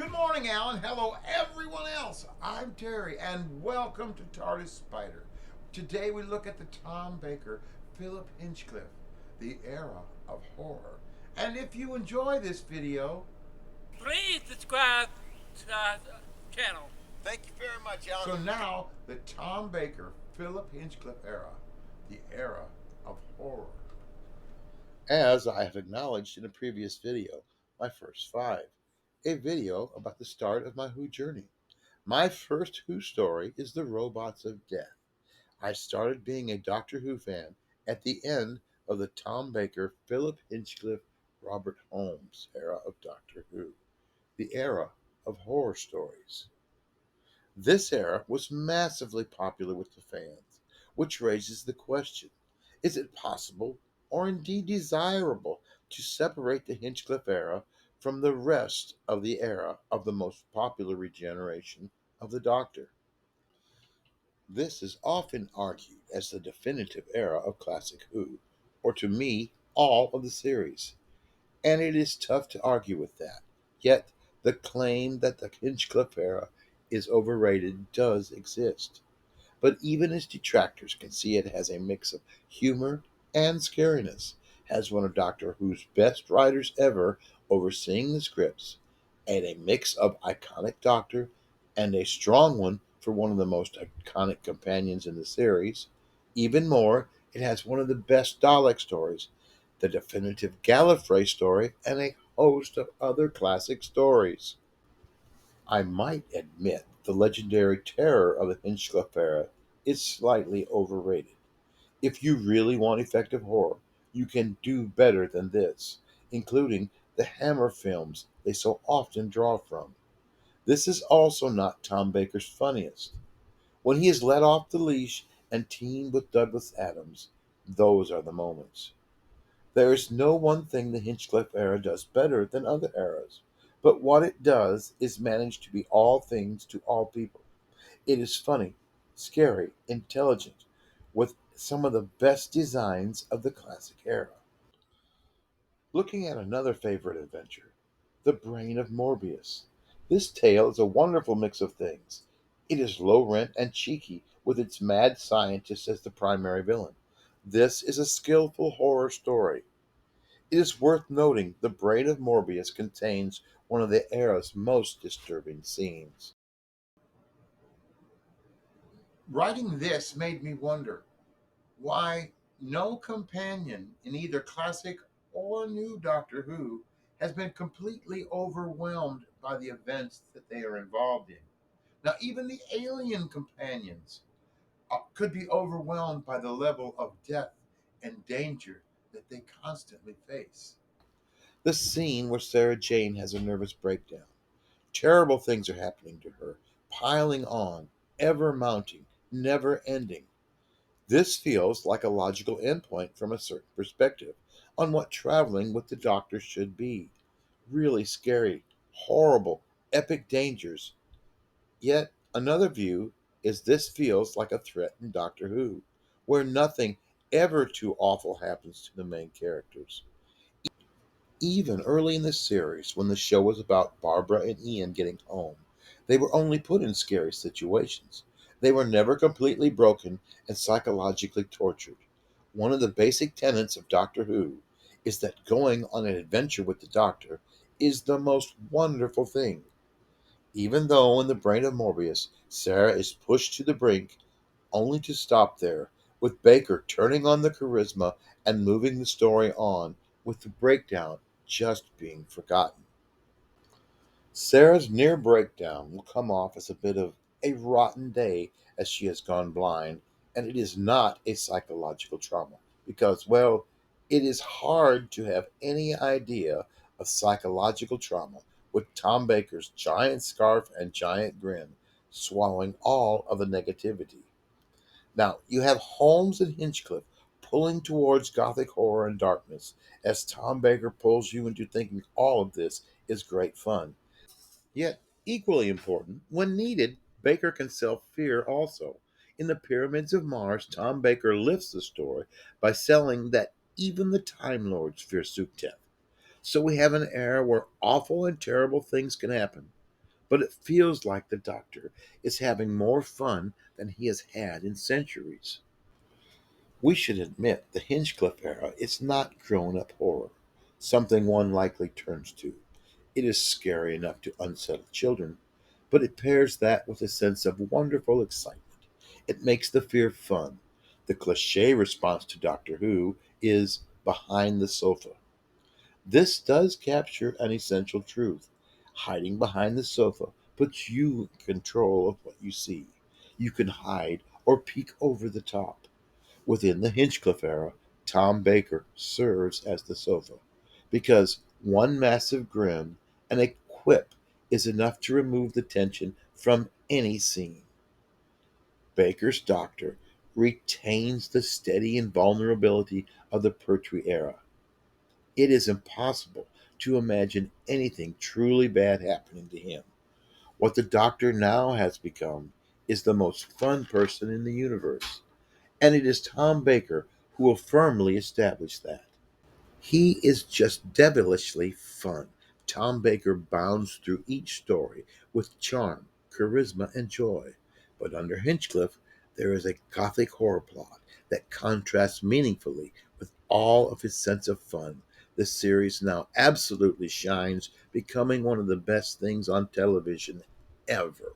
Good morning, Alan. Hello, everyone else. I'm Terry, and welcome to TARDIS Spider. Today we look at the Tom Baker, Phillip Hinchliff, the era of horror. And if you enjoy this video, Please subscribe to our channel. thank you very much, Alan. So now, the Tom Baker, Phillip Hinchliff era, the era of horror. As I have acknowledged in a previous video, my first five, a video about the start of my Who journey. My first Who story is The Robots of Death. I started being a Doctor Who fan at the end of the Tom Baker, Phillip Hinchliff Robert Holes era of Doctor Who, the era of horror stories. This era was massively popular with the fans, which raises the question, is it possible, or indeed desirable, to separate the Hinchcliffe era from the rest of the era of the most popular regeneration of the Doctor? This is often argued as the definitive era of classic Who, or to me, all of the series, and it is tough to argue with that. Yet, the claim that the Hinchcliffe era is overrated does exist. But even its detractors can see it has a mix of humor and scariness, has one of Doctor Who's best writers ever overseeing the scripts, and a mix of iconic Doctor and a strong one for one of the most iconic companions in the series. Even more, it has one of the best Dalek stories, the definitive Gallifrey story, and a host of other classic stories. I might admit the legendary terror of the Hinchcliffe era is slightly overrated. If you really want effective horror, you can do better than this, including the Hammer films they so often draw from. This is also not Tom Baker's funniest. When he is let off the leash and teamed with Douglas Adams, those are the moments. There is no one thing the Hinchcliffe era does better than other eras, but what it does is manage to be all things to all people. It is funny, scary, intelligent, with some of the best designs of the classic era. Looking at another favorite adventure, The Brain of Morbius. This tale is a wonderful mix of things. It is low rent and cheeky, with its mad scientist as the primary villain. This is a skillful horror story. It is worth noting The Brain of Morbius contains one of the era's most disturbing scenes. Writing this made me wonder why no companion in either classic or new Doctor Who has been completely overwhelmed by the events that they are involved in. Now, even the alien companions could be overwhelmed by the level of death and danger that they constantly face. The scene where Sarah Jane has a nervous breakdown. Terrible things are happening to her, piling on, ever mounting, never ending. This feels like a logical endpoint from a certain perspective on what traveling with the Doctor should be. Really scary, horrible, epic dangers. Yet another view is this feels like a threat in Doctor Who, where nothing ever too awful happens to the main characters. Even early in the series, when the show was about Barbara and Ian getting home, they were only put in scary situations. They were never completely broken and psychologically tortured. One of the basic tenets of Doctor Who is that going on an adventure with the Doctor is the most wonderful thing. Even though in the brain of Morbius, Sarah is pushed to the brink only to stop there, with Baker turning on the charisma and moving the story on, with the breakdown just being forgotten. Sarah's near breakdown will come off as a bit of a rotten day as she has gone blind, and it is not a psychological trauma because, well, it is hard to have any idea of psychological trauma with Tom Baker's giant scarf and giant grin swallowing all of the negativity. Now, you have Holmes and Hinchcliffe pulling towards gothic horror and darkness as Tom Baker pulls you into thinking all of this is great fun. Yet, equally important, when needed, Baker can sell fear also. In the Pyramids of Mars, Tom Baker lifts the story by selling that even the Time Lords fear Sukhtep. So we have an era where awful and terrible things can happen. but it feels like the Doctor is having more fun than he has had in centuries. We should admit the Hinchcliffe era is not grown up horror, something one likely turns to. It is scary enough to unsettle children, but it pairs that with a sense of wonderful excitement. It makes the fear fun. The cliche response to Doctor Who is behind the sofa. This does capture an essential truth. Hiding behind the sofa puts you in control of what you see. You can hide or peek over the top. Within the Hinchcliffe era, Tom Baker serves as the sofa, because one massive grin and a quip is enough to remove the tension from any scene. Baker's Doctor retains the steady invulnerability of the Pertwee era. It is impossible to imagine anything truly bad happening to him. What the Doctor now has become is the most fun person in the universe, and it is Tom Baker who will firmly establish that. He is just devilishly fun. Tom Baker bounds through each story with charm, charisma, and joy. But under Hinchcliffe, there is a gothic horror plot that contrasts meaningfully with all of his sense of fun. The series now absolutely shines, becoming one of the best things on television ever.